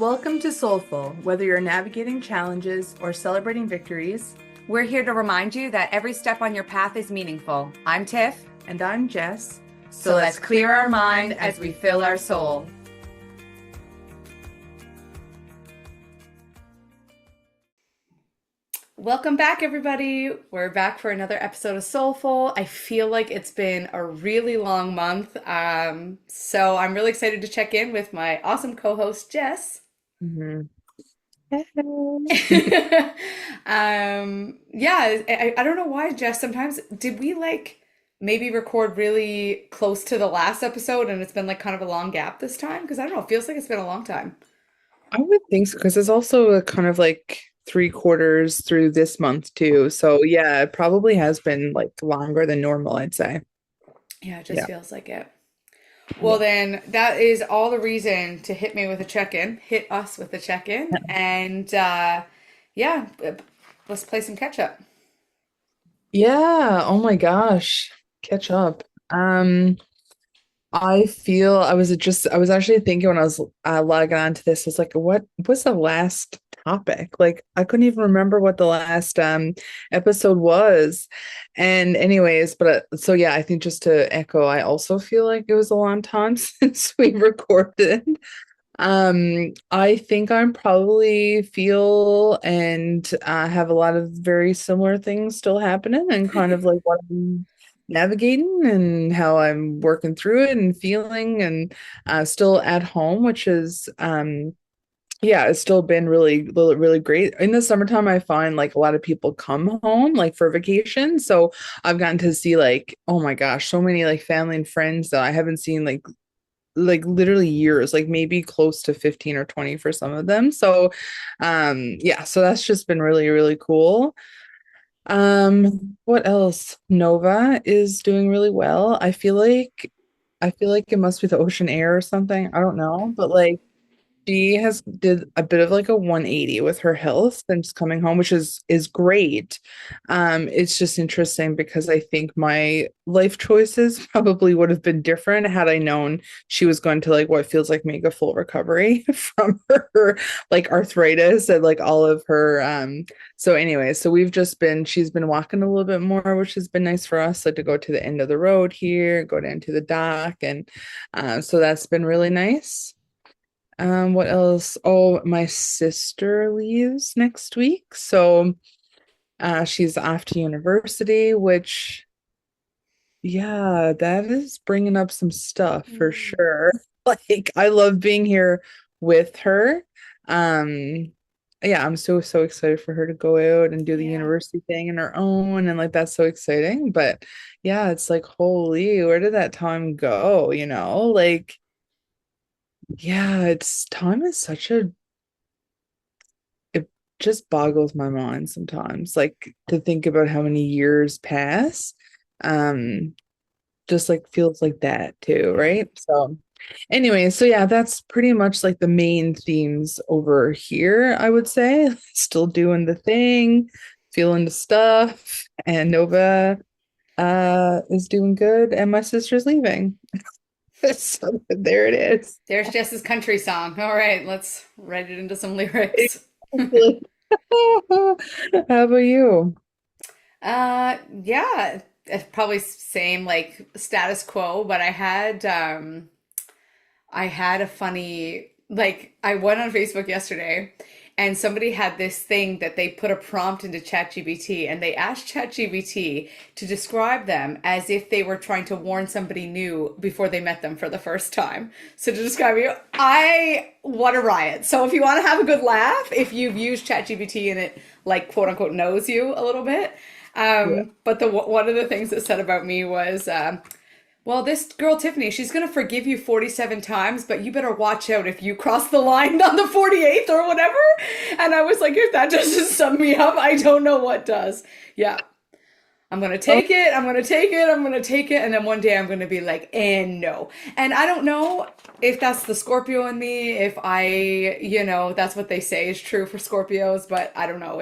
Welcome to Soulfull. Whether you're navigating challenges or celebrating victories, we're here to remind you that every step on your path is meaningful. I'm Tiff. And I'm Jess. So let's clear our mind as we fill our soul. Welcome back, everybody. We're back for another episode of Soulfull. I feel like it's been a really long month. So I'm really excited to check in with my awesome co-host, Jess. Mm-hmm. I don't know why, Jess. Sometimes did we maybe record really close to the last episode and it's been like kind of a long gap this time? Because I don't know, it feels like it's been a long time. I would think so, because it's also a kind of like 3/4 through this month too. So yeah, it probably has been like longer than normal, I'd say. Yeah, it just Yeah. feels like it. Well, then that is all the reason to hit me with a check-in. Hit us with a check-in, and yeah, let's play some catch up. Yeah. Oh my gosh. Catch up. I was actually thinking when I was logging on to this, I was like, what was the last topic? Like, I couldn't even remember what the last episode was. And anyways, so yeah, I think just to echo, I also feel like it was a long time since we recorded. I think I'm probably feel and have a lot of very similar things still happening and kind of like what I'm navigating and how I'm working through it and feeling and still at home, which is yeah, it's still been really great. In the summertime, I find like a lot of people come home like for vacation. So I've gotten to see like, oh my gosh, so many like family and friends that I haven't seen like literally years, like maybe close to 15 or 20 for some of them. So yeah, so that's just been really cool. What else? Nova is doing really well. I feel like it must be the ocean air or something. I don't know, but like she has did a bit of like a 180 with her health since coming home, which is great. It's just interesting because I think my life choices probably would have been different had I known she was going to like what feels like make a full recovery from her like arthritis and like all of her so anyway, so she's been walking a little bit more, which has been nice for us, like to go to the end of the road here, go down to the dock, and so that's been really nice. What else? Oh, my sister leaves next week. So she's off to university, which, yeah, that is bringing up some stuff for Mm. sure. Like, I love being here with her. Um, yeah, I'm so excited for her to go out and do the Yeah. university thing on her own. And like, that's so exciting. But yeah, it's like, holy, where did that time go? Like, yeah, time is such a it just boggles my mind sometimes, like to think about how many years pass. Um, just like feels like that too, Yeah. right? So anyway, so yeah, that's pretty much like the main themes over here, I would say. Still doing the thing, feeling the stuff, and Nova is doing good, and my sister's leaving. So there it is. There's Jess's country song. All right, let's write it into some lyrics. How about you? Yeah, it's probably same like status quo, but I had a funny, like, I went on Facebook yesterday and somebody had this thing that they put a prompt into ChatGPT and they asked ChatGPT to describe them as if they were trying to warn somebody new before they met them for the first time. So to describe you, what a riot. So if you want to have a good laugh, if you've used ChatGPT and it like quote unquote knows you a little bit. Yeah. But one of the things it said about me was, well, this girl, Tiffany, she's going to forgive you 47 times, but you better watch out if you cross the line on the 48th or whatever. And I was like, if that doesn't sum me up, I don't know what does. Yeah. I'm going to Oh, take it. I'm going to take it. I'm going to take it. And then one day I'm going to be like, and no. And I don't know if that's the Scorpio in me, if that's what they say is true for Scorpios, but I don't know.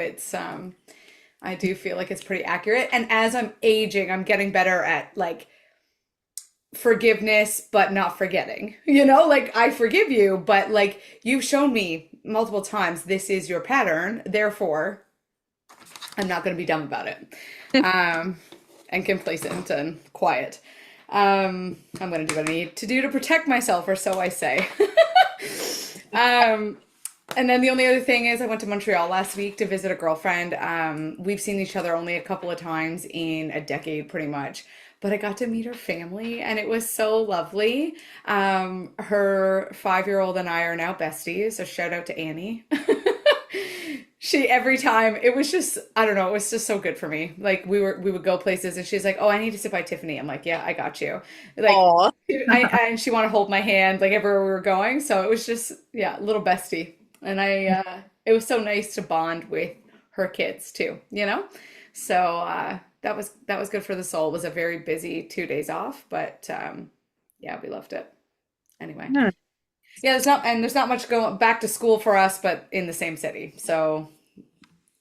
I do feel like it's pretty accurate. And as I'm aging, I'm getting better at like, forgiveness but not forgetting, like I forgive you but like you've shown me multiple times, this is your pattern. Therefore, I'm not going to be dumb about it. Um, and complacent and quiet. I'm going to do what I need to do to protect myself, or so I say. um, and then the only other thing is I went to Montreal last week to visit a girlfriend. We've seen each other only a couple of times in a decade, pretty much. But I got to meet her family and it was so lovely. Her 5-year-old and I are now besties. So shout out to Annie. She every time it was just I don't know, it was just so good for me. Like we would go places and she's like, "Oh, I need to sit by Tiffany." I'm like, "Yeah, I got you." Like Aw. and she wanted to hold my hand like everywhere we were going. So it was just yeah, little bestie. And it was so nice to bond with her kids too, you know? So that was good for the soul. It was a very busy 2 days off, but yeah, we loved it. Anyway. Yeah. Yeah, there's not much going back to school for us, but in the same city. So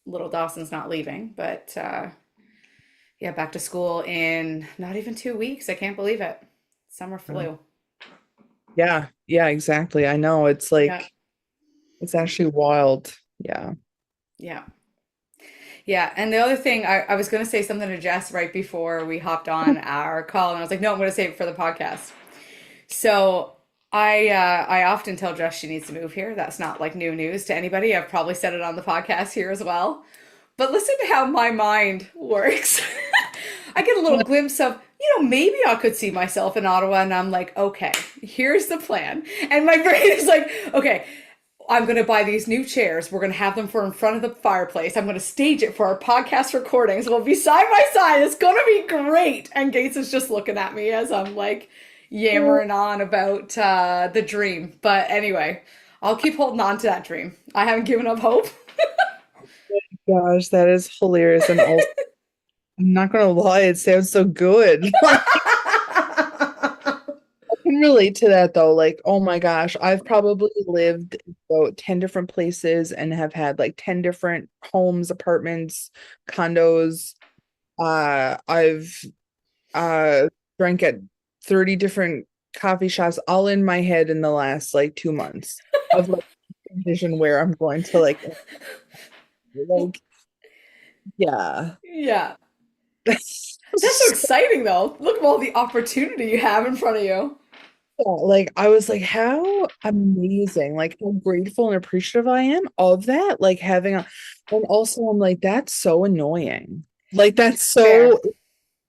little Dawson's not leaving, but yeah, back to school in not even 2 weeks. I can't believe it. Summer flu. Yeah, yeah, exactly. I know. It's Yeah, like it's actually wild. Yeah. yeah, yeah. And the other thing, I was going to say something to Jess right before we hopped on our call, and I was like, no, I'm going to save it for the podcast. So I often tell Jess she needs to move here. That's not like new news to anybody. I've probably said it on the podcast here as well. But listen to how my mind works. I get a little glimpse of, maybe I could see myself in Ottawa, and I'm like, okay, here's the plan. And my brain is like, okay, I'm going to buy these new chairs. We're going to have them for in front of the fireplace. I'm going to stage it for our podcast recordings. We'll be side by side. It's going to be great. And Gates is just looking at me as I'm like yammering on about the dream. But anyway, I'll keep holding on to that dream. I haven't given up hope. Gosh, that is hilarious. And also, I'm not gonna lie, it sounds so good. I can relate to that though. Like, oh my gosh, I've probably lived in about 10 different places and have had like 10 different homes, apartments, condos. I've drank at 30 different coffee shops all in my head in the last like 2 months of like vision where I'm going to like yeah. Yeah. That's so exciting though. Look at all the opportunity you have in front of you. Like I was like, how amazing, like how grateful and appreciative I am of that. Like having a, and also I'm like, that's so annoying. Like that's Fair. so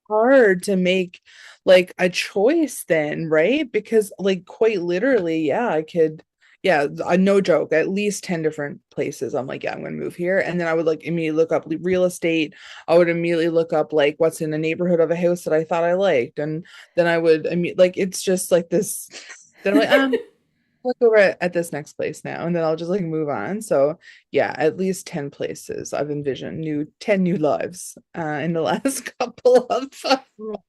hard to make like a choice then, right? Because like quite literally, yeah, I could, yeah, no joke, at least 10 different places. I'm like, yeah, I'm gonna move here. And then I would like immediately look up real estate. I would immediately look up like what's in the neighborhood of a house that I thought I liked. And then I mean like it's just like this. Then I'm like, look over at this next place now, and then I'll just like move on. So yeah, at least 10 places I've envisioned 10 new lives in the last couple of months.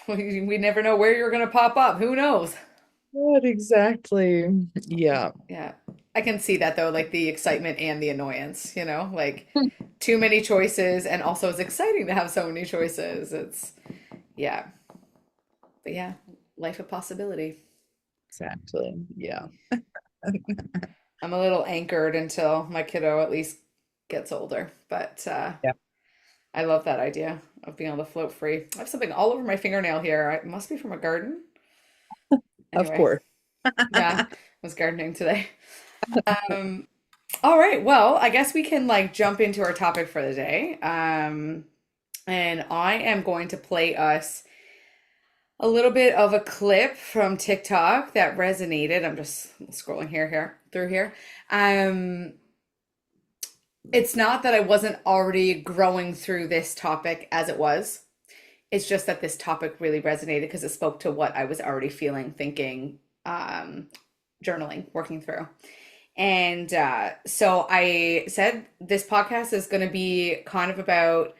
We never know where you're going to pop up. Who knows? What exactly? Yeah. Yeah. I can see that though, like the excitement and the annoyance, like too many choices. And also it's exciting to have so many choices. Yeah. But yeah, life of possibility. Exactly. Yeah. I'm a little anchored until my kiddo at least gets older. But Yeah. I love that idea of being able to float free. I have something all over my fingernail here. It must be from a garden. Of Anyway, course. yeah, I was gardening today. Um, all right, well, I guess we can like jump into our topic for the day. And I am going to play us a little bit of a clip from TikTok that resonated. I'm just scrolling through here. Um, it's not that I wasn't already growing through this topic as it was. It's just that this topic really resonated because it spoke to what I was already feeling, thinking, journaling, working through. And so I said this podcast is going to be kind of about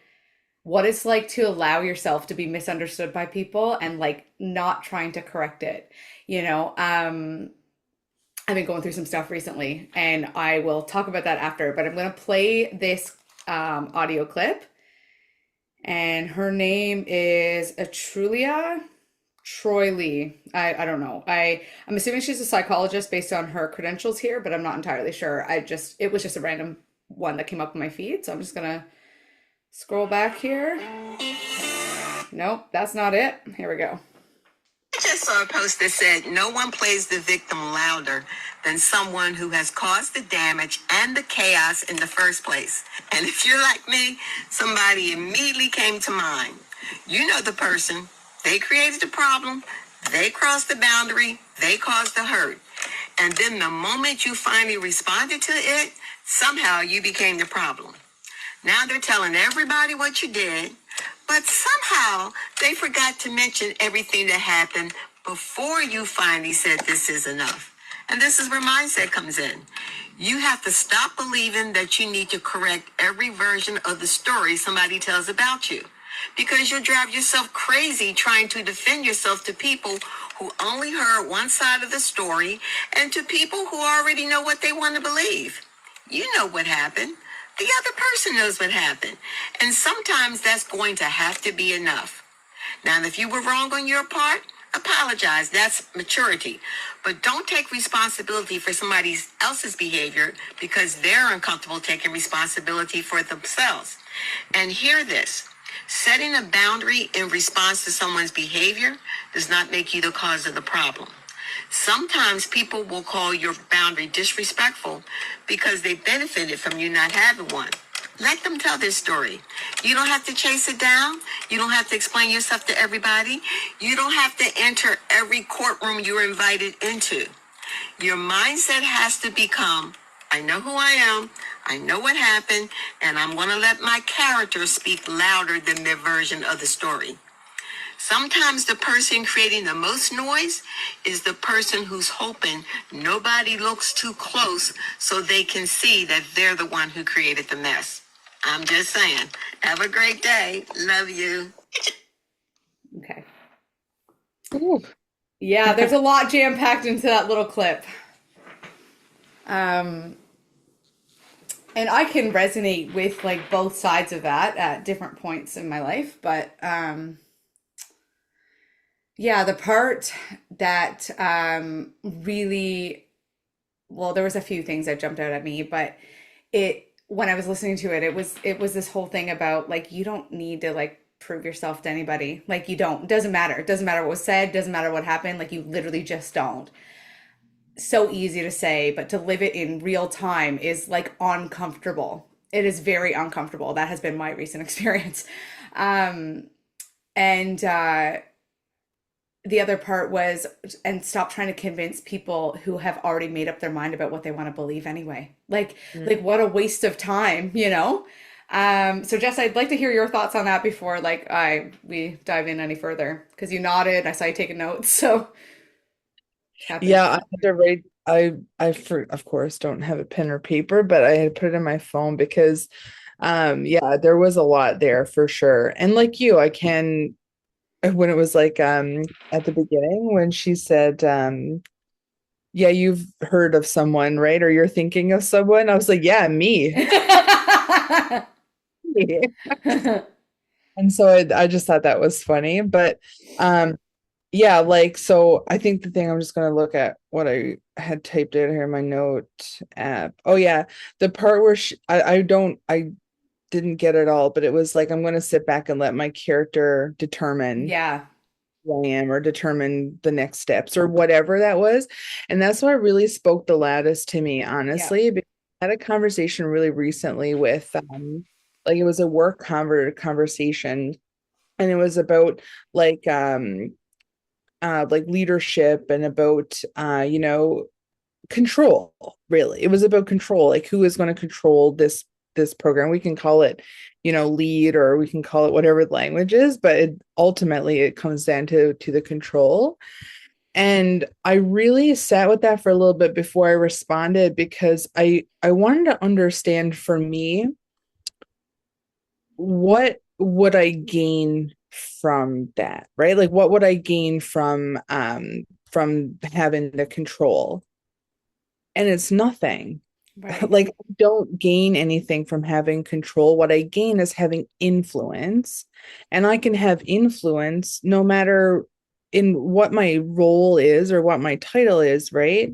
what it's like to allow yourself to be misunderstood by people and like not trying to correct it. I've been going through some stuff recently and I will talk about that after, but I'm going to play this audio clip. And her name is Atrulia Troy Lee. I don't know. I'm assuming she's a psychologist based on her credentials here, but I'm not entirely sure. It was just a random one that came up on my feed, so I'm just gonna scroll back here. Nope, that's not it. Here we go. I just saw a post that said, no one plays the victim louder than someone who has caused the damage and the chaos in the first place. And if you're like me, somebody immediately came to mind. You know the person. They created the problem. They crossed the boundary. They caused the hurt. And then the moment you finally responded to it, somehow you became the problem. Now they're telling everybody what you did, but somehow they forgot to mention everything that happened before you finally said this is enough. And this is where mindset comes in. You have to stop believing that you need to correct every version of the story somebody tells about you, because you'll drive yourself crazy trying to defend yourself to people who only heard one side of the story and to people who already know what they want to believe. You know what happened. The other person knows what happened. And sometimes that's going to have to be enough. Now, if you were wrong on your part, apologize. That's maturity. But don't take responsibility for somebody else's behavior because they're uncomfortable taking responsibility for themselves. And hear this. Setting a boundary in response to someone's behavior does not make you the cause of the problem. Sometimes people will call your boundary disrespectful because they benefited from you not having one. Let them tell their story. You don't have to chase it down. You don't have to explain yourself to everybody. You don't have to enter every courtroom you're invited into. Your mindset has to become, I know who I am, I know what happened, and I'm going to let my character speak louder than their version of the story. Sometimes the person creating the most noise is the person who's hoping nobody looks too close so they can see that they're the one who created the mess. I'm just saying. Have a great day. Love you. Okay. Ooh. Yeah, there's a lot jam packed into that little clip. Um, and I can resonate with like both sides of that at different points in my life, but yeah, the part that really, well, there was a few things that jumped out at me, but it when I was listening to it, it was this whole thing about like you don't need to like prove yourself to anybody. Like you don't. It doesn't matter. It doesn't matter what was said, doesn't matter what happened, like you literally just don't. So easy to say, but to live it in real time is like uncomfortable. It is very uncomfortable. That has been my recent experience. Um and the other part was, and stop trying to convince people who have already made up their mind about what they want to believe anyway. Like what a waste of time, you know? So Jess, I'd like to hear your thoughts on that before like I we dive in any further because you nodded, I saw you taking notes, so happy. Yeah, I had to write. Of course don't have a pen or paper, but I had put it in my phone because, yeah, there was a lot there for sure. And like you, I can when it was like at the beginning when she said, yeah, you've heard of someone, right? Or you're thinking of someone. I was like, yeah, me. And so I just thought that was funny. But yeah, like so I think the thing I'm just gonna look at what I had typed in here in my note app. Oh yeah, the part where I didn't get it all, but it was like I'm gonna sit back and let my character determine Yeah. who I am or determine the next steps or whatever that was. And that's what really spoke the loudest to me, Yeah. honestly, because I had a conversation really recently with like it was a work conversation and it was about like leadership and about control. Really, it was about control, like who is going to control this program. We can call it lead, or we can call it whatever the language is, but ultimately it comes down to the control. And I really sat with that for a little bit before I responded, because I wanted to understand, for me, what would I gain from that, right? Like what would I gain from having the control? And it's nothing. Right. Like I don't gain anything from having control. What I gain is having influence. And I can have influence no matter in what my role is or what my title is, right?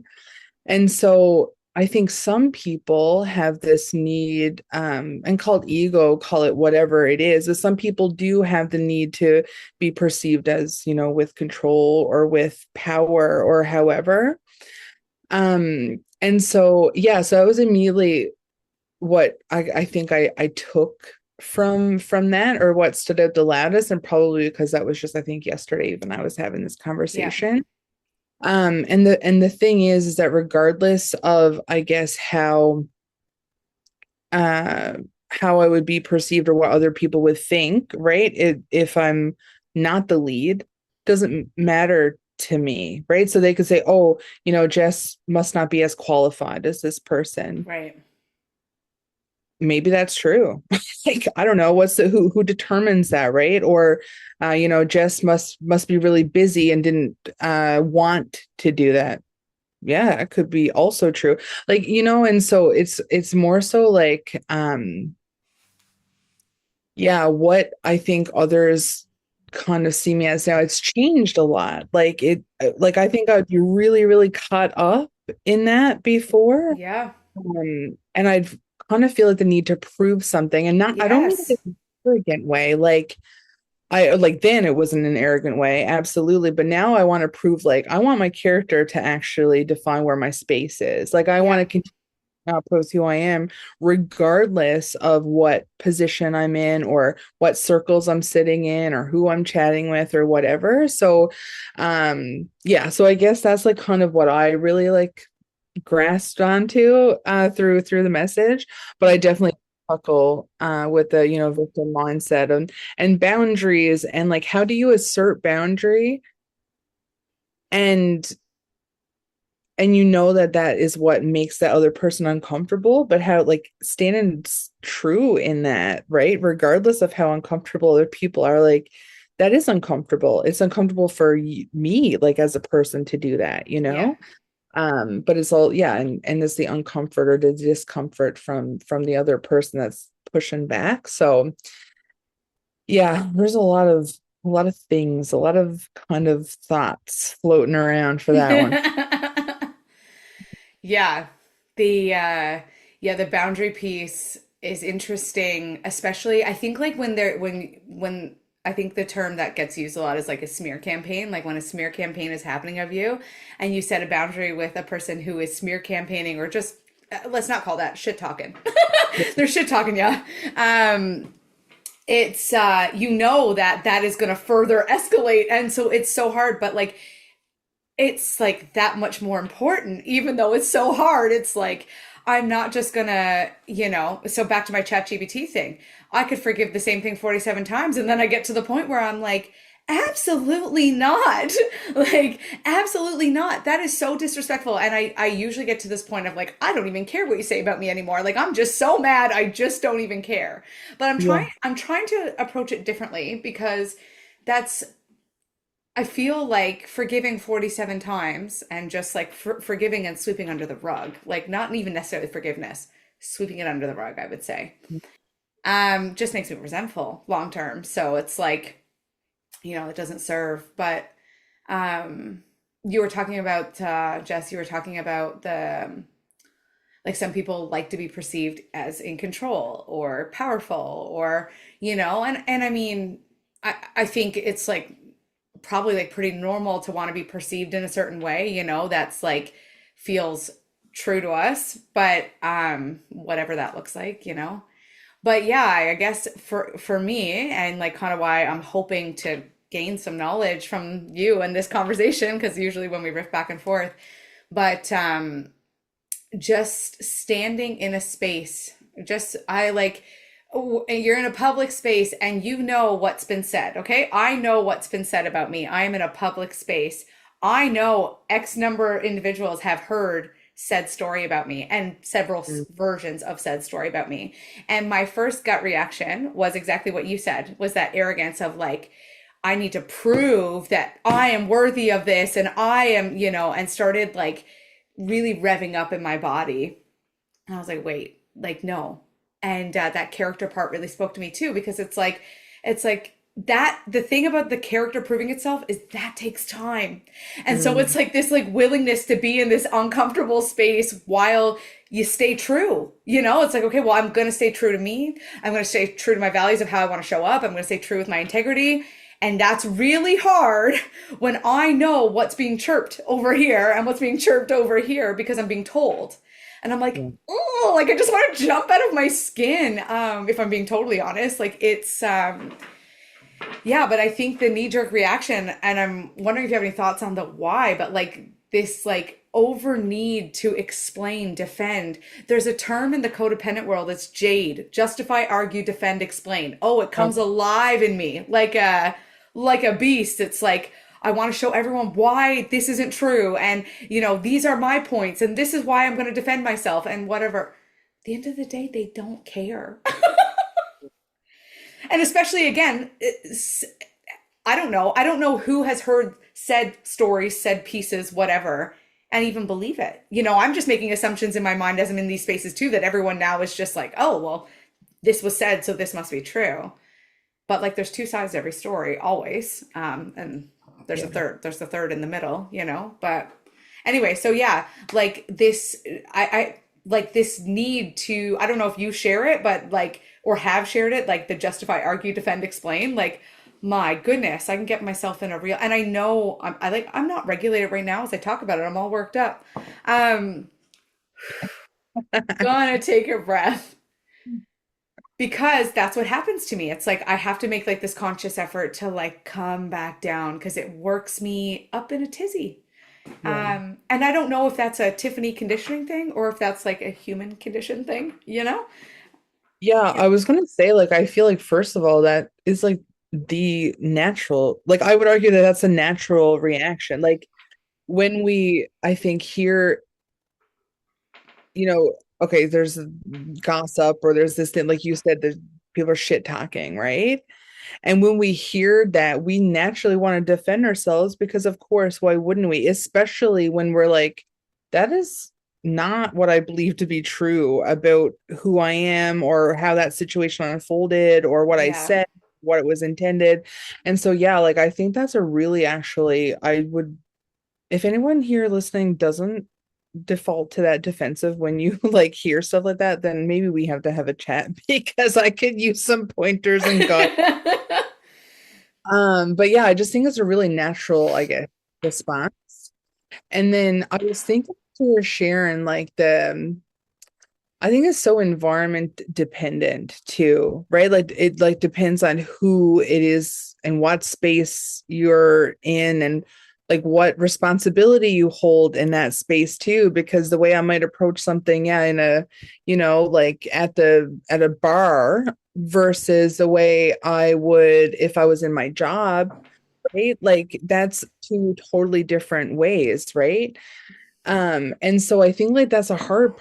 And so I think some people have this need, and called ego, call it whatever it is, but some people do have the need to be perceived as, with control or with power or however. And so, yeah, so I was immediately what I think I took from that, or what stood out the loudest, and probably because that was just, I think, yesterday when I was having this Yeah. conversation. And the thing is that regardless of, I guess, uh how I would be perceived or what other people would think, right? If I'm not the lead, doesn't matter to me, right? So they could say, oh, Jess must not be as qualified as this person. Right. Maybe that's true. Like, I don't know, who determines that, right? Or Jess must be really busy and didn't want to do that. Yeah, it could be also true. Like, and so it's more so like, yeah, what I think others kind of see me as now, it's changed a lot. Like I think I'd be really, really caught up in that before. Yeah. And I'd kind of feel like the need to prove something, and not, I don't mean it Yes. in an arrogant way. Like, I like, then it was in an arrogant way, absolutely. But now I want to prove, like, I want my character to actually define where my space is. Like, I want Yeah. to continue to outpost who I am, regardless of what position I'm in or what circles I'm sitting in or who I'm chatting with or whatever. So, yeah. So I guess that's like kind of what I really like grasped onto through the message. But I definitely buckle with the victim mindset and boundaries, and like, how do you assert boundary, and that is what makes that other person uncomfortable, but how, like, standing true in that, right? Regardless of how uncomfortable other people are, like, that is uncomfortable. It's uncomfortable for me, like, as a person to do that, Yeah. but it's all, yeah, and it's the uncomfort or the discomfort from the other person that's pushing back. So yeah, there's a lot of things, a lot of kind of thoughts floating around for that one. Yeah. The boundary piece is interesting, especially I think like when I think the term that gets used a lot is like a smear campaign, like when a smear campaign is happening of you and you set a boundary with a person who is smear campaigning or just let's not call that shit talking. They're shit talking, yeah. It's that that is going to further escalate, and so it's so hard, but like it's like that much more important, even though it's so hard. It's like, I'm not just gonna, so back to my ChatGPT thing. I could forgive the same thing 47 times. And then I get to the point where I'm like, absolutely not. Like, absolutely not. That is so disrespectful. And I usually get to this point of like, I don't even care what you say about me anymore. Like, I'm just so mad. I just don't even care. But Yeah. I'm trying to approach it differently because that's I feel like forgiving 47 times and just like forgiving and sweeping under the rug, like not even necessarily forgiveness, sweeping it under the rug, I would say, just makes me resentful long term. So it's like, it doesn't serve. But you were talking about, Jess, you were talking about like some people like to be perceived as in control or powerful or, and I mean, I think it's like, probably like pretty normal to want to be perceived in a certain way, that's like feels true to us, but whatever that looks like, but yeah, I guess for me and like kind of why I'm hoping to gain some knowledge from you in this conversation, because usually when we riff back and forth, but just standing in a space, just I like you're in a public space and you know what's been said. Okay, I know what's been said about me. I am in a public space. I know X number of individuals have heard said story about me and several versions of said story about me, and my first gut reaction was exactly what you said, was that arrogance of like, I need to prove that I am worthy of this and I am, and started like really revving up in my body. And I was like, wait, like, no. And that character part really spoke to me too, because it's like that the thing about the character proving itself is that takes time. And so it's Mm, like this like willingness to be in this uncomfortable space while you stay true. You know, it's like, okay, well, I'm going to stay true to me. I'm going to stay true to my values of how I want to show up. I'm going to stay true with my integrity. And that's really hard when I know what's being chirped over here and what's being chirped over here because I'm being told. And I'm like, yeah. oh, like I just want to jump out of my skin. If I'm being totally honest, like it's yeah, but I think the knee jerk reaction, and I'm wondering if you have any thoughts on the why, but like this like over need to explain, defend. There's a term in the codependent world, it's jade, justify, argue, defend, explain. Oh, it Oh, comes alive in me like a beast. It's like I want to show everyone why this isn't true and you know, these are my points and this is why I'm going to defend myself and whatever. At the end of the day, they don't care. And especially again, I don't know. I don't know who has heard said stories, said pieces, whatever, and even believe it. You know, I'm just making assumptions in my mind as I'm in these spaces too that everyone now is just like, oh, well, this was said, so this must be true. But like, there's two sides to every story, always. And there's a yeah. third. There's the third in the middle, you know. But anyway, so yeah, like this, I like this need to. I don't know if you share it, but like, or have shared it, like the justify, argue, defend, explain. Like, my goodness, I can get myself in a real. And I know I'm not regulated right now as I talk about it. I'm all worked up. Um, gonna take a breath because that's what happens to me. It's like I have to make like this conscious effort to like come back down because it works me up in a tizzy. Yeah. And I don't know if that's a Tiffany conditioning thing or if that's like a human condition thing, you know? Yeah, I was gonna say, like, I feel like first of all, that is like the natural, like I would argue that that's a natural reaction. Like when we, I think here, okay, there's gossip or there's this thing, like you said, there's people are shit talking, right? And when we hear that, we naturally want to defend ourselves because, of course, why wouldn't we? Especially when we're like, that is not what I believe to be true about who I am or how that situation unfolded or what I Yeah. said, what it was intended. And so, yeah, like I think that's a really actually, I would, if anyone here listening doesn't default to that defensive when you like hear stuff like that, then maybe we have to have a chat because I could use some pointers and God. But yeah, I just think it's a really natural, I guess, response. And then I was thinking you were sharing like I think it's so environment dependent too, right? Like it like depends on who it is and what space you're in and like what responsibility you hold in that space too, because the way I might approach something, yeah, in a, like at a bar versus the way I would if I was in my job, right? Like that's two totally different ways, right? And so I think like that's a hard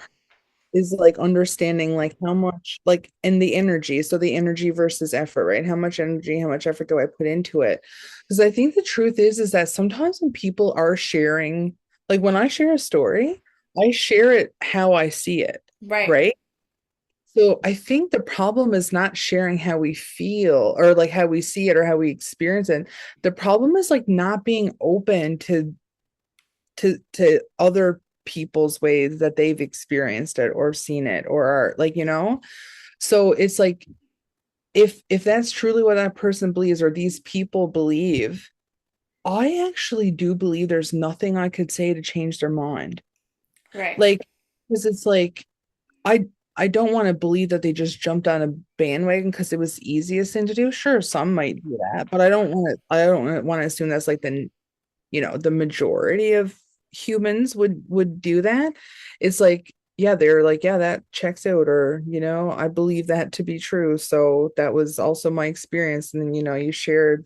is like understanding like how much like and the energy, so the energy versus effort, right? How much energy, how much effort do I put into it? Because I think the truth is that sometimes when people are sharing, like when I share a story, I share it how I see it, Right. right? So I think the problem is not sharing how we feel or like how we see it or how we experience it. The problem is like not being open to other people's ways that they've experienced it or seen it or are like, so it's like if that's truly what that person believes or these people believe, I actually do believe there's nothing I could say to change their mind. Right. Like, because it's like I I don't want to believe that they just jumped on a bandwagon because it was the easiest thing to do. Sure, some might do that, but I don't want to assume that's like the majority of humans would do that. It's like, yeah, they're like, yeah, that checks out, or I believe that to be true. So that was also my experience. And then, you shared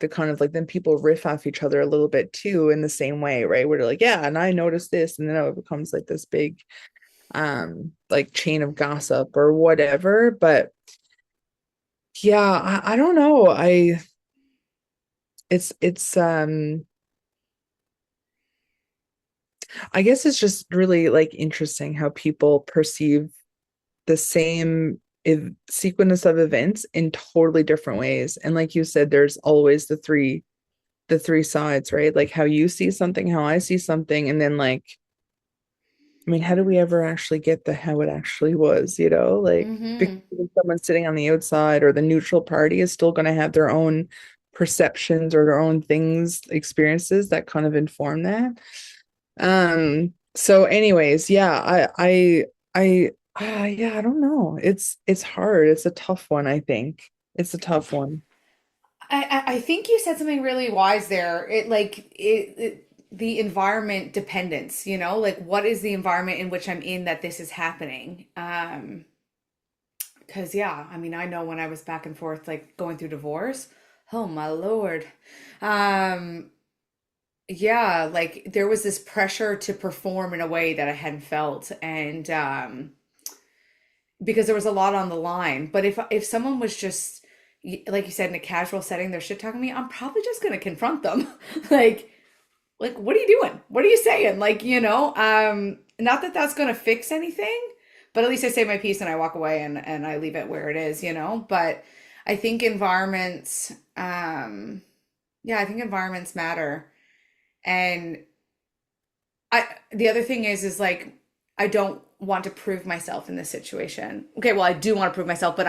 the kind of like then people riff off each other a little bit too in the same way, right? Where they're like, yeah, and I noticed this, and then it becomes like this big like chain of gossip or whatever. But yeah, I don't know. It's I guess it's just really like interesting how people perceive the same sequence of events in totally different ways. And like you said, there's always the three sides, right? Like how you see something, how I see something, and then like, I mean, how do we ever actually get the how it actually was, you know? Like because Mm-hmm. someone sitting on the outside or the neutral party is still going to have their own perceptions or their own things, experiences that kind of inform that. So anyways, yeah, yeah, I don't know. It's hard. It's a tough one, I think. It's a tough one. I think you said something really wise there. The environment dependence, like what is the environment in which I'm in that this is happening? Because yeah, I mean, I know when I was back and forth, like going through divorce, oh my Lord. Um, yeah, like there was this pressure to perform in a way that I hadn't felt, and because there was a lot on the line. But if someone was just like you said, in a casual setting, they're shit talking me, I'm probably just gonna confront them. like what are you doing? What are you saying? Not that that's gonna fix anything, but at least I say my piece and I walk away and I leave it where it is. But I think environments, yeah, I think environments matter. And the other thing is like I don't want to prove myself in this situation. Okay, well I do want to prove myself, but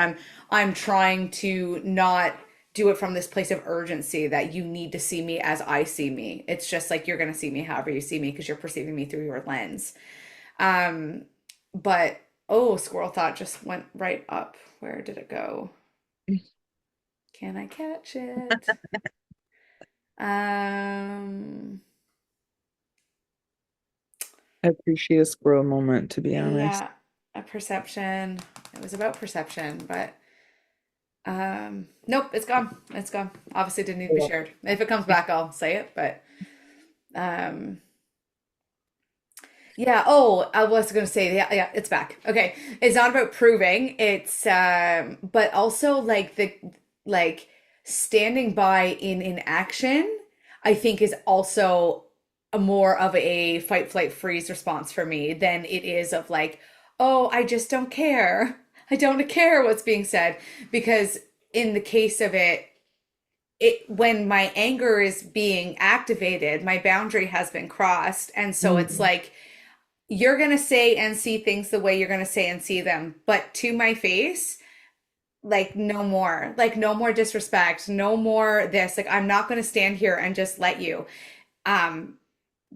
I'm trying to not do it from this place of urgency that you need to see me as I see me. It's just like you're going to see me however you see me because you're perceiving me through your lens. Um but oh, squirrel thought just went right up. Where did it go? Can I catch it? Um I appreciate a squirrel moment, to be honest. yeah, a perception. It was about perception, but nope, it's gone. It's gone. Obviously didn't need to be shared. If it comes back, I'll say it, but um yeah, oh, I was gonna say yeah, it's back. Okay. It's not about proving, it's but also like the like standing by in inaction, I think is also a more of a fight, flight, freeze response for me than it is of like, oh, I just don't care. I don't care what's being said. Because in the case of it when my anger is being activated, my boundary has been crossed. And so it's Mm, like you're going to say and see things the way you're going to say and see them, but to my face, like no more, like no more disrespect, no more this. Like I'm not going to stand here and just let you. Um,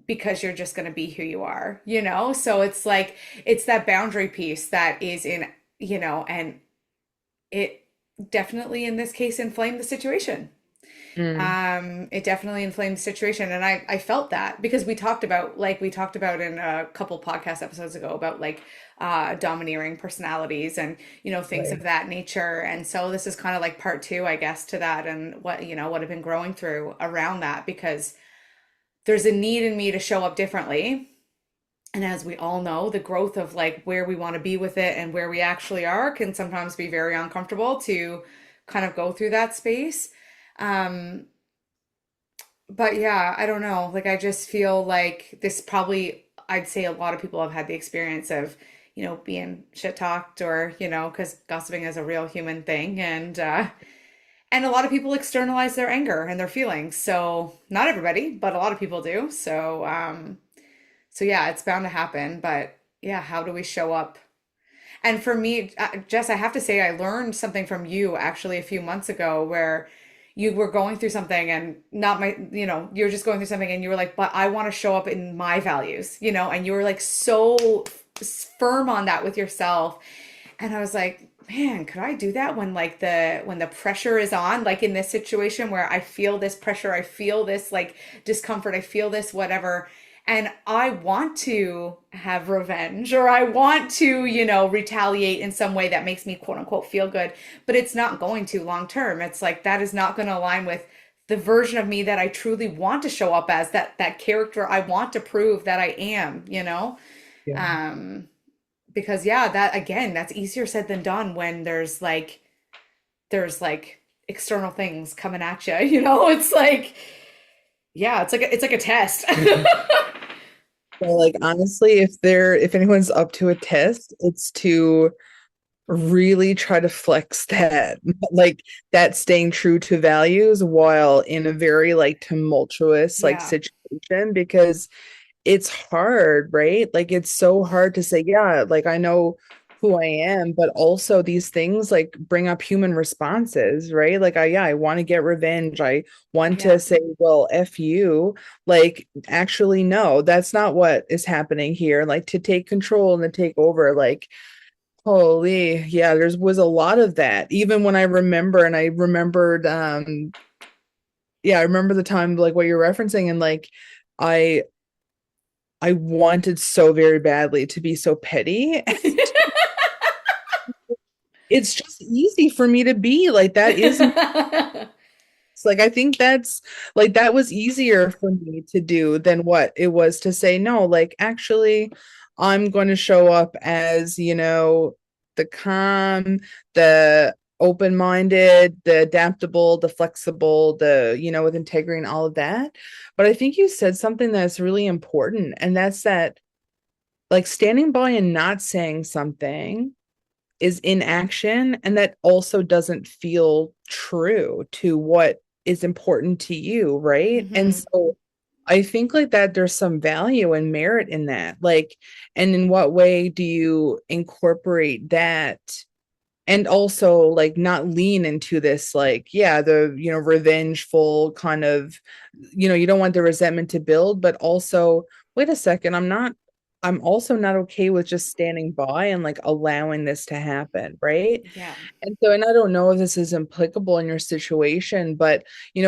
because you're just going to be who you are. So it's like it's that boundary piece that is and it definitely in this case inflamed the situation. mm, It definitely inflamed the situation, and I felt that because we talked about in a couple podcast episodes ago about like domineering personalities and things right. of that nature. And so this is kind of like part two, I guess, to that, and what I've been growing through around that, because there's a need in me to show up differently. And as we all know, the growth of like where we want to be with it and where we actually are can sometimes be very uncomfortable to kind of go through that space. Um, but yeah, I don't know. Like I just feel like this probably, I'd say a lot of people have had the experience of, being shit talked or, because gossiping is a real human thing. And a lot of people externalize their anger and their feelings. So not everybody, but a lot of people do. So yeah, it's bound to happen. But yeah, how do we show up? And for me, Jess, I have to say, I learned something from you actually a few months ago where you were going through something and not my, you were just going through something and you were like, but I want to show up in my values, and you were like so firm on that with yourself. And I was like, man, could I do that when like when the pressure is on, like in this situation where I feel this pressure, I feel this like discomfort, I feel this whatever, and I want to have revenge or I want to, retaliate in some way that makes me quote unquote feel good, but it's not going to long term. It's like that is not going to align with the version of me that I truly want to show up as, that character I want to prove that I am. Yeah. Um because yeah, that again, that's easier said than done when there's like external things coming at you. It's like yeah, it's like a test. So like honestly, if anyone's up to a test, it's to really try to flex that, like that staying true to values while in a very like tumultuous like Yeah. situation, because it's hard, right? Like it's so hard to say, yeah, like I know who I am, but also these things like bring up human responses, right? Like I want to get revenge. I want Yeah. to say, well, F you. Like, actually, no, that's not what is happening here. Like to take control and to take over, like, holy, yeah, there's was a lot of that. Even when I remember and I remembered yeah, I remember the time like what you're referencing, and like I I wanted so very badly to be so petty. It's just easy for me to be like that is like I think that's like that was easier for me to do than what it was to say no, like actually I'm going to show up as, the calm, the open-minded, the adaptable, the flexible, the, with integrity and all of that. But I think you said something that's really important, and that's that like standing by and not saying something is inaction, and that also doesn't feel true to what is important to you, right? And Hmm. so I think like that there's some value and merit in that. Like, and in what way do you incorporate that? And also like not lean into this like, yeah, the, revengeful kind of, you don't want the resentment to build, but also, wait a second, I'm also not okay with just standing by and like allowing this to happen, right? Yeah. And so, and I don't know if this is applicable in your situation, but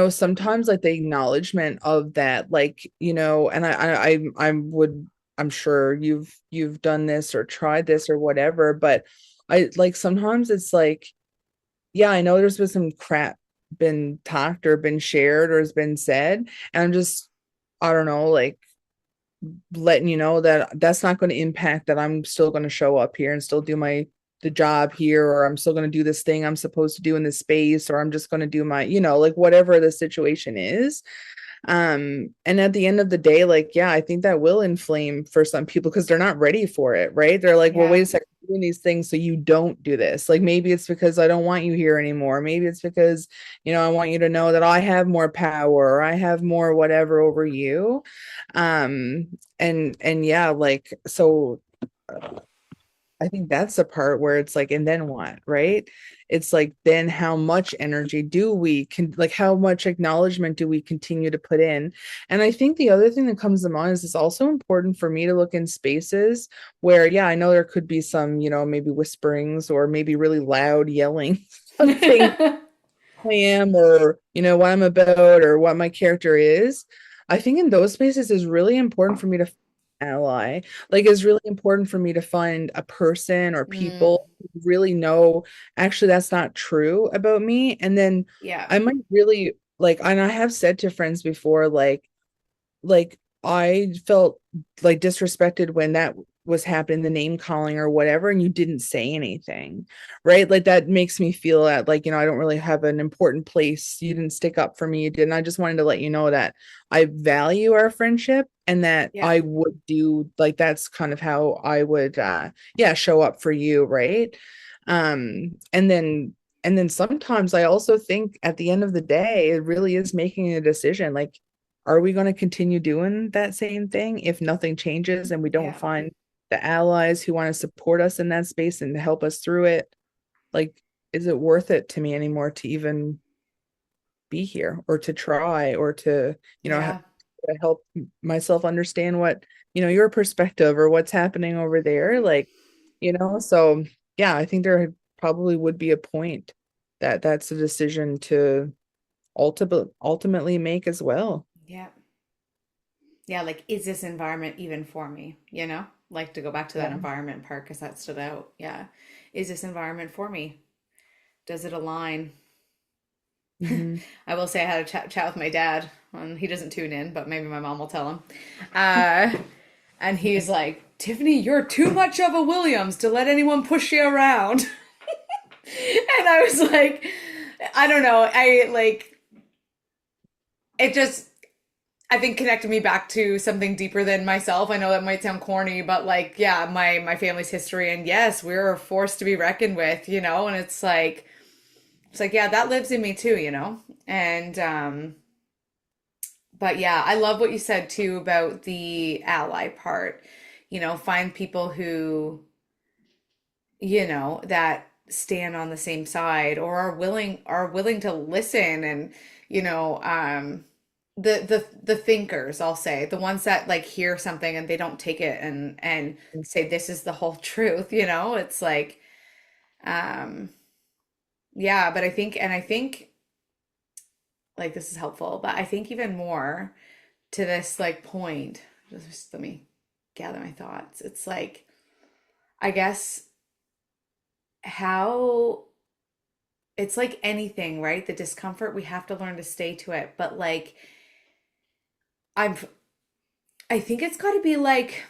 sometimes like the acknowledgement of that, like, and I would, I'm sure you've done this or tried this or whatever, but I like sometimes it's like, yeah, I know there's been some crap been talked or been shared or has been said, and I'm just, I don't know, like letting you know that that's not going to impact that I'm still going to show up here and still do the job here, or I'm still going to do this thing I'm supposed to do in this space, or I'm just going to do my, like whatever the situation is. And at the end of the day, like, yeah, I think that will inflame for some people because they're not ready for it, right? They're like, well, wait Yeah. a second, I'm doing these things so you don't do this. Like maybe it's because I don't want you here anymore. Maybe it's because, I want you to know that I have more power or I have more whatever over you. And yeah, like so I think that's the part where it's like, and then what, right? It's like, then how much energy do we like how much acknowledgement do we continue to put in? And I think the other thing that comes to mind is it's also important for me to look in spaces where, yeah, I know there could be some, maybe whisperings or maybe really loud yelling of things I am, or what I'm about or what my character is. I think in those spaces is really important for me to find an ally. Like it's really important for me to find a person or Mm, people who really know actually that's not true about me. And then yeah. I might really like, and I have said to friends before, like I felt like disrespected when that was happening, the name calling or whatever, and you didn't say anything, right? Like that makes me feel that like, I don't really have an important place. You didn't stick up for me. You didn't. I just wanted to let you know that I value our friendship and that Yeah. I would do like that's kind of how I would yeah, show up for you, right? And then sometimes I also think at the end of the day, it really is making a decision like, are we going to continue doing that same thing if nothing changes and we don't Yeah. find the allies who want to support us in that space and help us through it? Like, is it worth it to me anymore to even be here or to try or to, Yeah. to help myself understand what, your perspective or what's happening over there? Like, so yeah, I think there probably would be a point that that's a decision to ultimately make as well. Yeah. Yeah. Like, is this environment even for me? You know, like to go back to that Yeah. environment part because that stood out. Yeah. Is this environment for me? Does it align? Hmm. I will say I had a chat with my dad, and he doesn't tune in, but maybe my mom will tell him. Uh, and he's like, Tiffany, you're too much of a Williams to let anyone push you around. And I was like, I don't know. I like it just I think connected me back to something deeper than myself. I know that might sound corny, but like, yeah, my family's history, and yes, we're a force to be reckoned with, you know, and it's like, yeah, that lives in me too, you know? And but yeah, I love what you said too about the ally part. You know, find people who, you know, that stand on the same side or are willing to listen and, you know, the thinkers, I'll say, the ones that like hear something and they don't take it and say this is the whole truth, you know? It's like um yeah, but I think like this is helpful, but I think even more to this like point, just let me gather my thoughts. It's like, I guess how it's like anything, right? The discomfort, we have to learn to stay to it. But like, I'm, I think it's got to be like,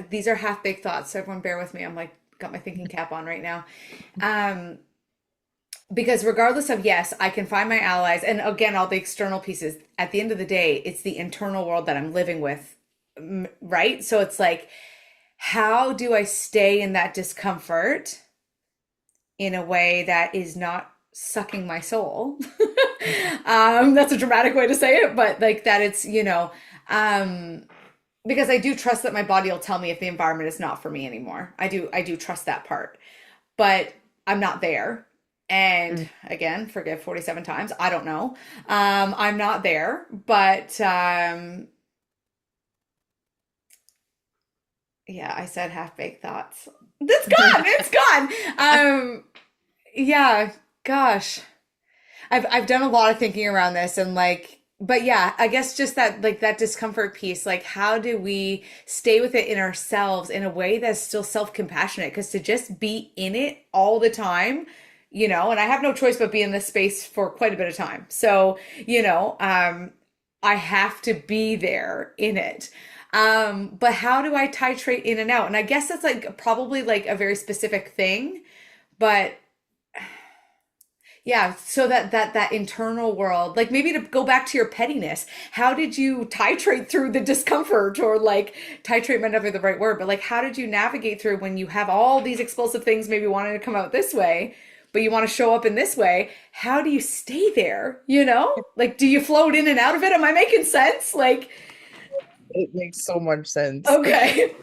these are half-baked thoughts. So everyone bear with me. I'm like, got my thinking cap on right now. Um, because regardless of, yes, I can find my allies. And again, all the external pieces, at the end of the day, it's the internal world that I'm living with, right? So it's like, how do I stay in that discomfort in a way that is not sucking my soul? That's a dramatic way to say it, but like that it's, you know, um, because I do trust that my body will tell me if the environment is not for me anymore. I do trust that part, but I'm not there. And again, forgive 47 times. I don't know. I'm not there, but yeah, I said half-baked thoughts. It's gone. It's gone. Yeah, gosh. I've done a lot of thinking around this and like, but yeah, I guess just that like that discomfort piece, like how do we stay with it in ourselves in a way that's still self-compassionate? Because to just be in it all the time, you know, and I have no choice but be in this space for quite a bit of time. So, you know, I have to be there in it. But how do I titrate in and out? And I guess that's like probably like a very specific thing, but yeah, so that internal world, like maybe to go back to your pettiness, how did you titrate through the discomfort or like titrate might not be the right word, but like how did you navigate through when you have all these explosive things maybe wanting to come out this way, but you want to show up in this way? How do you stay there? You know? Like do you float in and out of it? Am I making sense? Like It makes so much sense. okay.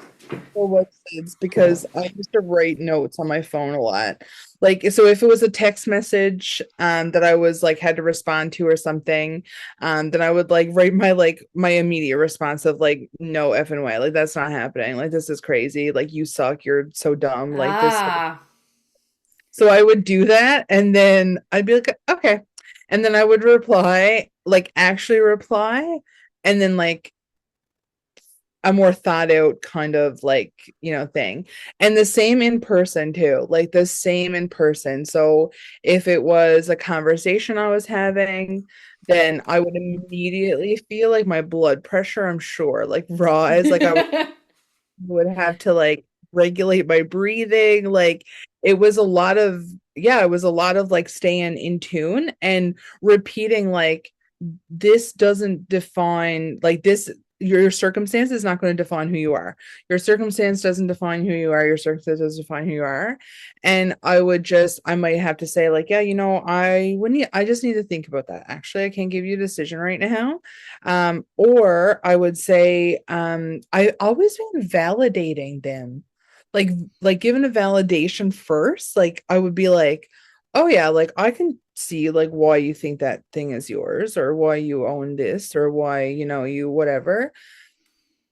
So much sense because I used to write notes on my phone a lot. Like, so if it was a text message that I was like had to respond to or something, then I would like write my immediate response of like, no effing way. Like that's not happening. Like this is crazy. Like you suck. You're so dumb. Like this. Ah. So I would do that and then I'd be like, okay. And then I would reply, like actually reply, and then like a more thought out kind of like, thing. And the same in person too, like the same in person. So if it was a conversation I was having, then I would immediately feel like my blood pressure, I'm sure, like rise, like I would have to like regulate my breathing. Like it was a lot of, yeah, it was a lot of like staying in tune and repeating like, this doesn't define like this, your circumstance is not going to define who you are. Your circumstance doesn't define who you are. Your circumstance doesn't define who you are. And I might have to say like, yeah, I just need to think about that. Actually, I can't give you a decision right now. Or I would say, I always been validating them, like, given a validation first. Like I would be like, oh yeah, like I can see like why you think that thing is yours or why you own this or why, you whatever.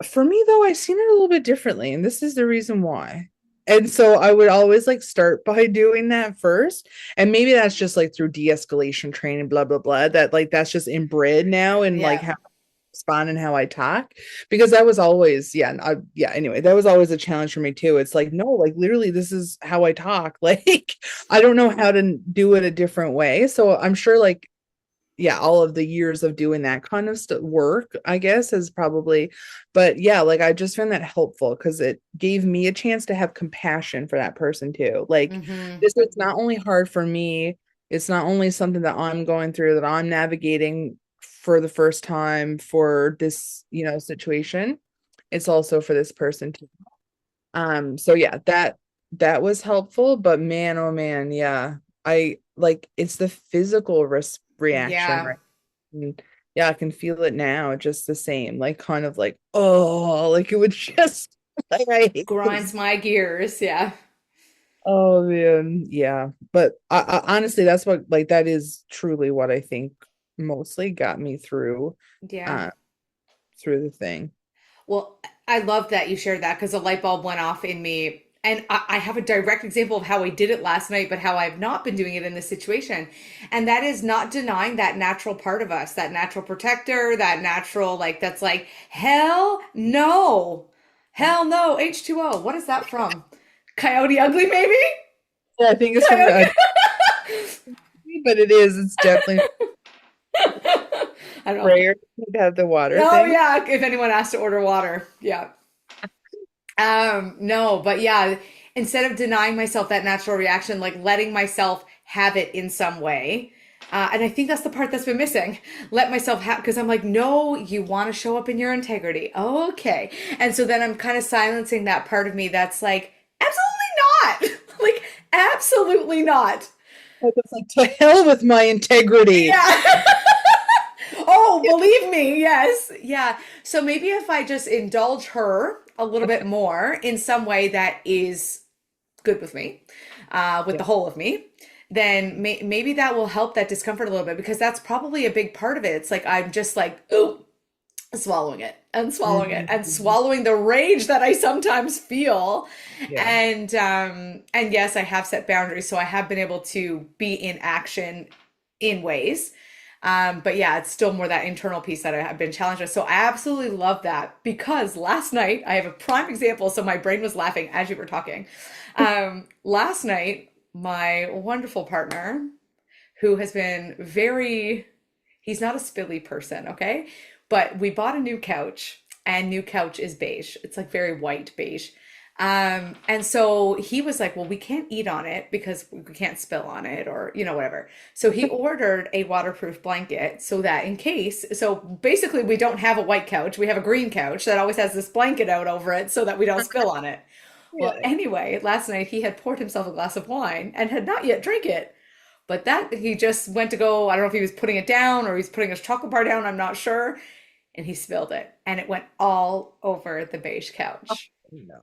For me though, I seen it a little bit differently and this is the reason why. And so I would always like start by doing that first. And maybe that's just like through de-escalation training, blah, blah, blah, that like that's just inbred now and like Yeah. how respond and how I talk, because that was always, anyway, that was always a challenge for me too. It's like, no, like literally this is how I talk. Like I don't know how to do it a different way. So I'm sure like, yeah, all of the years of doing that kind of work, I guess, is probably, but yeah, like I just found that helpful because it gave me a chance to have compassion for that person too. Like Mm-hmm. this is not only hard for me, it's not only something that I'm going through, that I'm navigating for the first time for this, situation. It's also for this person too. So yeah, that was helpful, but man, oh man, yeah. I like it's the physical reaction, Yeah. right? And yeah, I can feel it now, just the same, like kind of like, oh, like it would just like I hate Grinds those. my gears. Yeah. Oh man, yeah. But I honestly, that's what like that is truly what I think mostly got me Yeah. uh through the thing. Well, I love that you shared that because a light bulb went off in me. And I have a direct example of how I did it last night, but how I've not been doing it in this situation. And that is not denying that natural part of us, that natural protector, that natural, like, that's like, hell no. Hell no. H2O. What is that from? Coyote Ugly, maybe? Yeah, I think it's from Coyote. but it's definitely I don't know. rare to have the water Oh, thing. yeah. If anyone has to order water. Yeah. No, but yeah, instead of denying myself that natural reaction, like letting myself have it in some way. And I think that's the part that's been missing. Let myself have, because I'm like, no, you want to show up in your integrity. Okay. And so then I'm kind of silencing that part of me that's like, absolutely not. Like, absolutely not. Like, it's like to hell with my integrity. Yeah. Oh, Yeah. believe me, yes. Yeah. So maybe if I just indulge her a little bit Okay. more in some way that is good with me, with Yeah. the whole of me, then maybe that will help that discomfort a little bit because that's probably a big part of it. It's like I'm just like, ooh, swallowing it and Mhm. swallowing the rage that I sometimes feel. Yeah. And yes, I have set boundaries, so I have been able to be in action in ways. But yeah, it's still more that internal piece that I have been challenged with. So I absolutely love that because last night I have a prime example. So my brain was laughing as you were talking. Last night, my wonderful partner, who has been very, he's not a spilly person, okay? But we bought a new couch, and new couch is beige. It's like very white beige. And so he was like, well, we can't eat on it because we can't spill on it or, whatever. So he ordered a waterproof blanket so that in case, so basically we don't have a white couch. We have a green couch that always has this blanket out over it so that we don't spill on it. Well, Really? anyway, last night he had poured himself a glass of wine and had not yet drank it. But that he just went to go, I don't know if he was putting it down or he's putting his chocolate bar down, I'm not sure. And he spilled it and it went all over the beige couch. No.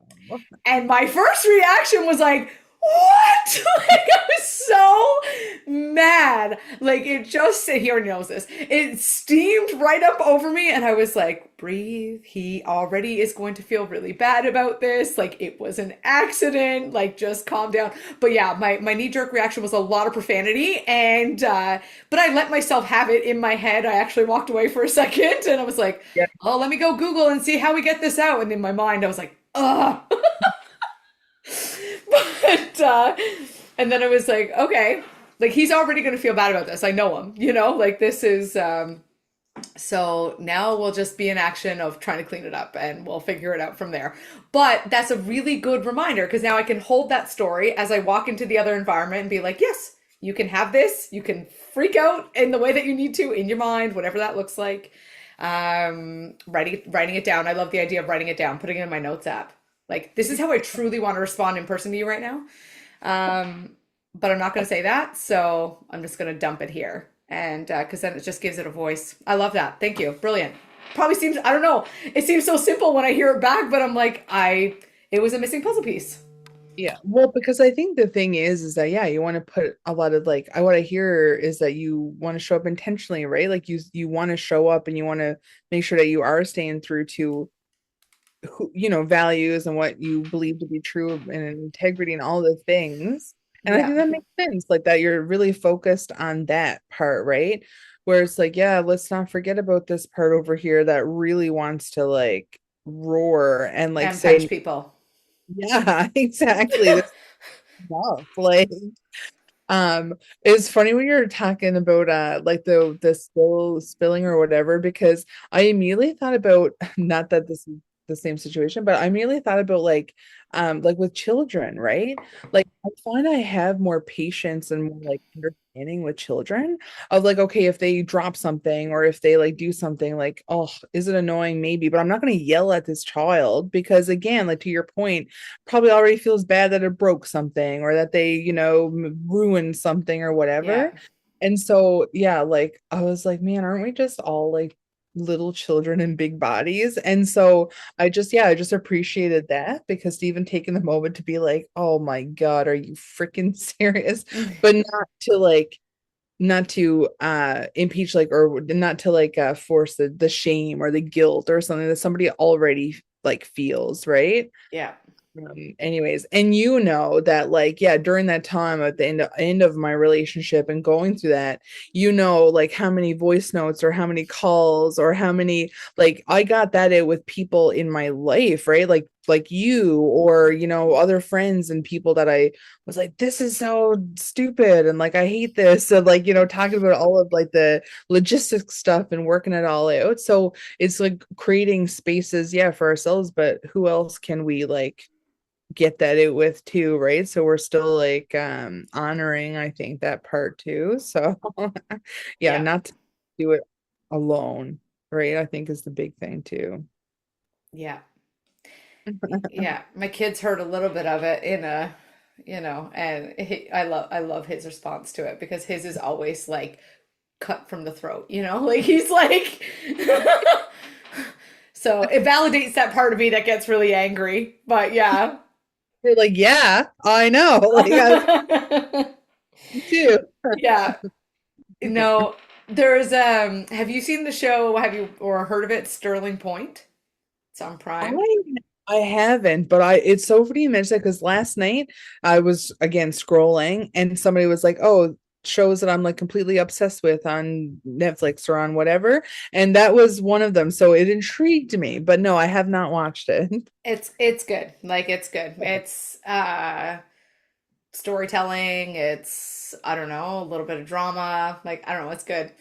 And my first reaction was like, what? Like, I was so mad. Like, it just, he already knows this. It steamed right up over me. And I was like, breathe. He already is going to feel really bad about this. Like, it was an accident. Like, just calm down. But yeah, my knee jerk reaction was a lot of profanity. But I let myself have it in my head. I actually walked away for a second and I was like, Yeah. oh, let me go Google and see how we get this out. And in my mind, I was like, ugh. But and then I was like, okay, like he's already gonna feel bad about this. I know him, like this is so now we'll just be in action of trying to clean it up and we'll figure it out from there. But that's a really good reminder because now I can hold that story as I walk into the other environment and be like, yes, you can have this, you can freak out in the way that you need to in your mind, whatever that looks like. Writing it down. I love the idea of writing it down, putting it in my notes app. Like this is how I truly want to respond in person to you right now. But I'm not going to say that, so I'm just going to dump it here, and because then it just gives it a voice. I love that. Thank you. Brilliant. Probably seems, I don't know. It seems so simple when I hear it back, but I'm like, it was a missing puzzle piece. Yeah. Well, because I think the thing is that yeah, you want to put a lot of like I what I hear is that you want to show up intentionally, right? Like you want to show up and you want to make sure that you are staying through to who, values and what you believe to be true and integrity and all the things. And I Yeah. think that makes sense, like that you're really focused on that part, right? Where it's like, yeah, let's not forget about this part over here that really wants to like roar and like And punch say, people. yeah, exactly. This stuff. Like, it's funny when you're talking about like the spilling or whatever, because I immediately thought about not that this is the same situation, but I immediately thought about like with children, right? Like I find I have more patience and more like understanding with children of like, okay, if they drop something or if they like do something like, oh, is it annoying? Maybe, but I'm not going to yell at this child because again, like to your point, probably already feels bad that it broke something or that they, ruined something or Yeah. whatever. And so, yeah, like I was like, man, aren't we just all like little children in big bodies? And so I just appreciated that because to even taking the moment to be like, oh my God, are you freaking serious? But not to not to impeach like or not to like force the shame or the guilt or something that somebody already like feels, right? Yeah. Anyways, and that like yeah, during that time at the end of my relationship and going through that, like how many voice notes or how many calls or how many like I got that it with people in my life, right? Like you or other friends and people that I was like, this is so stupid and like I hate this and like talking about all of like the logistics stuff and working it all out. So it's like creating spaces, yeah, for ourselves, but who else can we like get that out with too, right? So we're still like honoring, I think, that part too. So yeah, Yeah. not to do it alone, right? I think is the big thing too. Yeah. Yeah. My kids heard a little bit of it and I love his response to it because his is always like cut from the throat, like he's like so it validates that part of me that gets really angry. But yeah. You're like, yeah, I know. Like me too. Yeah. No, there's have you seen the show, have you or heard of it, Sterling Point? It's on Prime. I I haven't, but I it's so funny you mentioned that because last night I was again scrolling and somebody was like, "Oh, shows that I'm like completely obsessed with on Netflix or on whatever," and that was one of them. So it intrigued me, but no, I have not watched it. It's good. Like it's good. It's storytelling, it's I don't know, a little bit of drama. Like I don't know, it's good.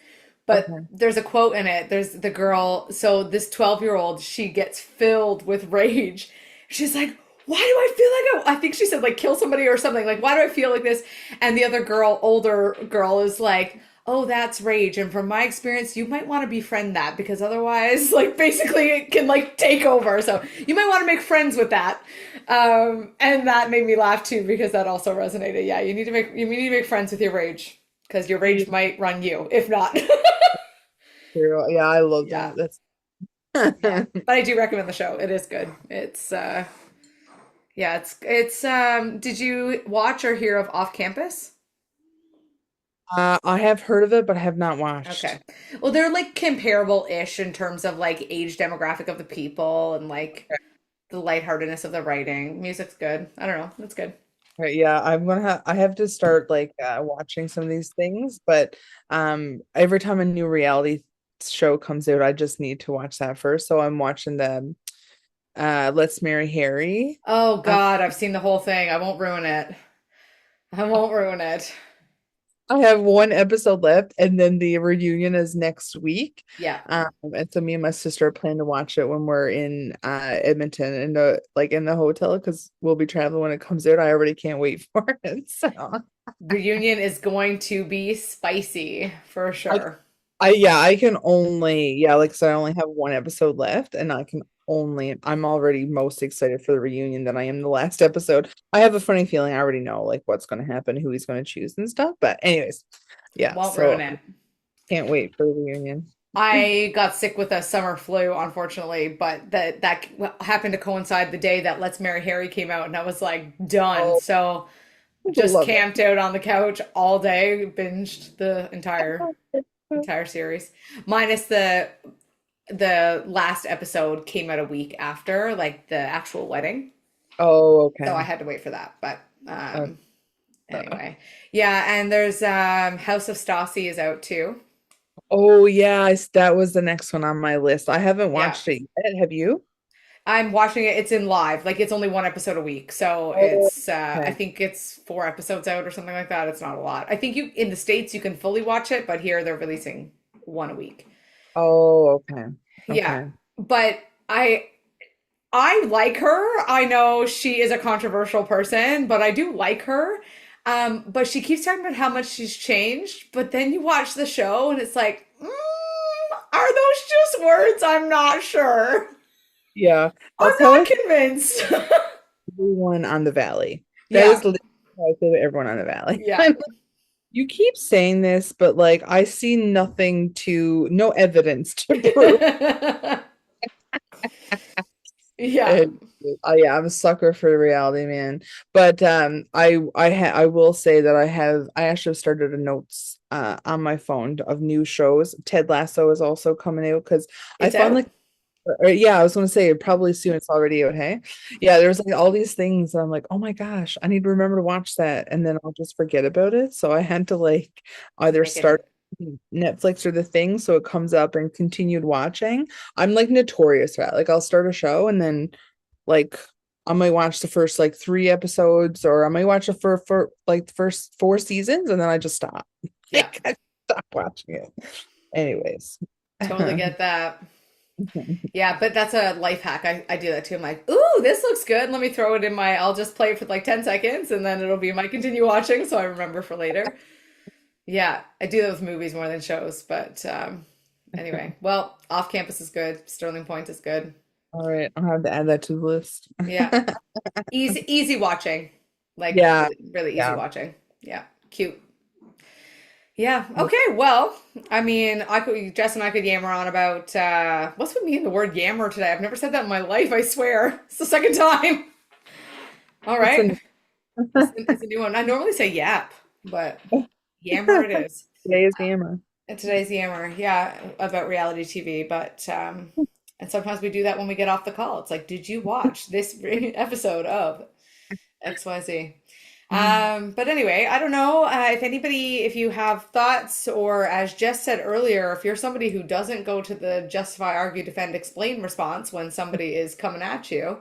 But Okay. there's a quote in it. There's the girl, so this 12-year-old, she gets filled with rage. She's like, why do I feel like I think she said like kill somebody or something. Like, why do I feel like this? And the other girl, older girl, is like, oh, that's rage. And from my experience, you might want to befriend that because otherwise, like basically it can like take over. So you might want to make friends with that. And that made me laugh too because that also resonated. Yeah, you need to make friends with your rage because your rage might run you, if not. Yeah, I love Yeah. that. That's Yeah. But I do recommend the show. It is good. It's yeah, it's did you watch or hear of Off Campus? I have heard of it, but I have not Okay. watched. Well, they're like comparable-ish in terms of like age demographic of the people and like the lightheartedness of the writing. Music's good. I don't know. It's good. Right, yeah, I have to start like watching some of these things, but every time a new reality show comes out, I just need to watch that first. So I'm watching the Let's Marry Harry. Oh Uh, God, I've seen the whole thing. I won't ruin it. I won't ruin it. I have one episode left, and then the reunion is next week. Yeah. And so me and my sister are planning to watch it when we're in Edmonton in the hotel because we'll be traveling when it comes out. I already can't wait for it. So Reunion is going to be spicy for I sure. I can only like I said, I only have one episode left and I'm already most excited for the reunion than I am the last episode. I have a funny feeling I already know like what's gonna happen, who he's gonna choose and stuff. But anyways, yeah, Won't so ruin it. can't wait for the reunion. I got sick with a summer flu, unfortunately, but that happened to coincide the day that Let's Marry Harry came out, and I was like done. Oh, So I just love camped out on the couch all day, binged the it. entire series, minus the last episode came out a week after, like the actual wedding. Oh, So I okay. had to wait for that. But Uh, anyway, yeah, and there's House of Stassi is out too. oh yes, that was the next one on my list. I haven't Yeah. watched it yet. Have you? I'm watching it. It's in live. Like it's only one episode a week. So Oh, it's I okay. think it's 4 episodes out or something like that. It's not a lot. I think you in the States you can fully watch it, but here they're releasing one a week. Oh, okay. Yeah. Okay. But I I like her. I know she is a controversial person, but I do like her. But she keeps talking about how much she's changed. But then you watch the show and it's like, are those just words? I'm not sure. Yeah, I'm that's how I not feel convinced. everyone on the Valley. That is Yeah, literally how I feel about everyone on the Valley. yeah. I'm like, you keep saying this, but like I see no evidence to prove. Yeah. it. Yeah, I'm a sucker for reality, man. But I will say that I actually started a notes on my phone of new shows. Ted Lasso is also coming out because I It's found out? like yeah, I was gonna say probably soon it's already out, hey? Yeah, there's like all these things that I'm like, oh my gosh, I need to remember to watch that, and then I'll just forget about it. So I had to like either Make it. start Netflix or the thing so it comes up and continued watching. I'm like notorious for that. Like I'll start a show and then like I might watch the first like 3 episodes, or I might watch it for like the first 4 seasons, and then I just stop. Yeah, Like I stop watching it. Anyways. totally get that. Yeah, but that's a life hack. I do that too. I'm like, ooh, this looks good. Let me throw it in my, I'll just play it for like 10 seconds and then it'll be my continue watching so I remember for later. Yeah, I do that with movies more than shows. But anyway, well, off campus is good. Sterling Point is good. All right, I'll have to add that to the list. Yeah, easy watching. Like Yeah, really, really easy yeah. watching. Yeah, cute. Yeah. Okay. Well, I mean, Jess and I could yammer on about what's with me and the word yammer today. I've never said that in my life. I swear, it's the second time. All It's right, a it's a new one. I normally say yap, but yammer it is. today's gamer. And today's yammer, yeah, about reality TV. But and sometimes we do that when we get off the call. It's like, did you watch this episode of XYZ? But anyway, I don't know if anybody, if you have thoughts, or as Jess said earlier, if you're somebody who doesn't go to the justify, argue, defend, explain response when somebody is coming at you,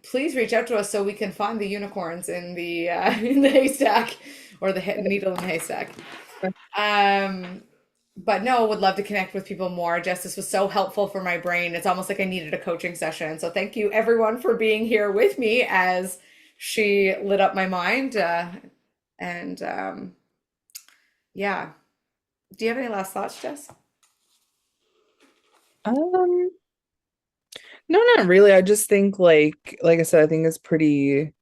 please reach out to us so we can find the unicorns in the haystack, or the needle in the haystack. Um, but no, would love to connect with people more. Jess, this was so helpful for my brain. It's almost like I needed a coaching session. So thank you everyone for being here with me as she lit up my mind. And yeah. Do you have any last thoughts, Jess? Um, no, not really. I just think like I said, I think it's pretty,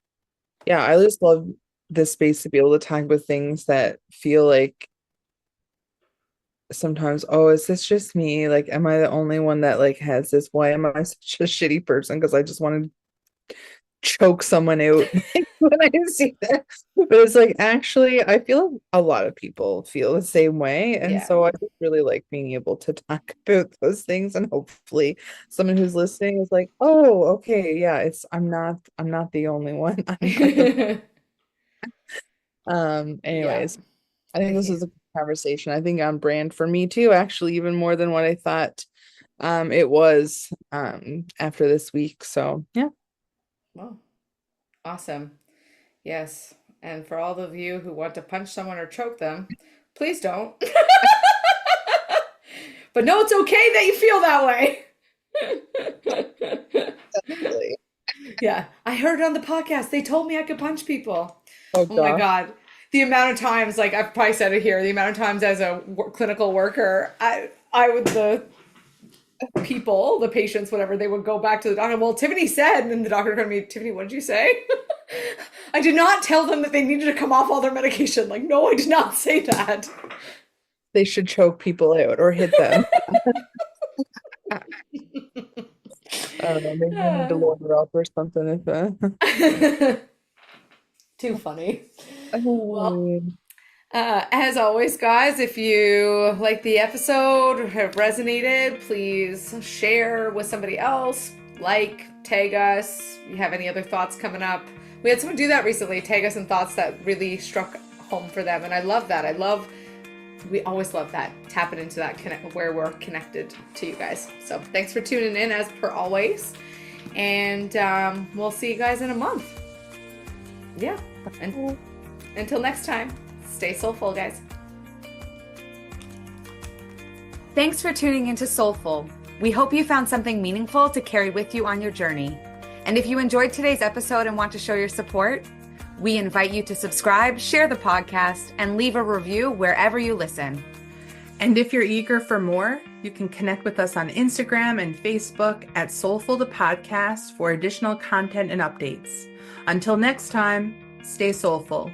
yeah, I just love this space to be able to talk about things that feel like sometimes, oh, is this just me? Like, am I the only one that like has this? Why am I such a shitty person? Because I just want to choke someone out when I see that. But it's like actually, I feel a lot of people feel the same way, and Yeah. so I just really like being able to talk about those things, and hopefully, someone who's listening is like, oh, okay, yeah, it's I'm not the only one. I'm not the Yeah. anyways, I think Thank this you. is a good conversation. I think on brand for me too, actually, even more than what I thought it was after this week. So yeah. Well, awesome. Yes. And for all of you who want to punch someone or choke them, please don't. But no, it's okay that you feel that way. Really. Yeah, I heard it on the podcast. They told me I could punch people. Oh Oh my gosh. God. The amount of times, like I've probably said it here, the amount of times as a clinical worker, I would, the patients, whatever, they would go back to the doctor. Well, Tiffany said, and then the doctor told me, Tiffany, what did you say? I did not tell them that they needed to come off all their medication. Like, no, I did not say that. They should choke people out or hit them. I don't know, maybe I need to load up or something if Too funny. Well, Oh, as always, guys, if you like the episode or have resonated, please share with somebody else. Like, tag us. You have any other thoughts coming up? We had someone do that recently, tag us in thoughts that really struck home for them. And I love that. We always love that. Tapping into that connect where we're connected to you guys. So thanks for tuning in as per always. And we'll see you guys in a month. Yeah. And until next time, stay soulful, guys. Thanks for tuning into Soulfull. We hope you found something meaningful to carry with you on your journey. And if you enjoyed today's episode and want to show your support, we invite you to subscribe, share the podcast, and leave a review wherever you listen. And if you're eager for more, you can connect with us on Instagram and Facebook at Soulfull.thepodcast for additional content and updates. Until next time, stay soulful.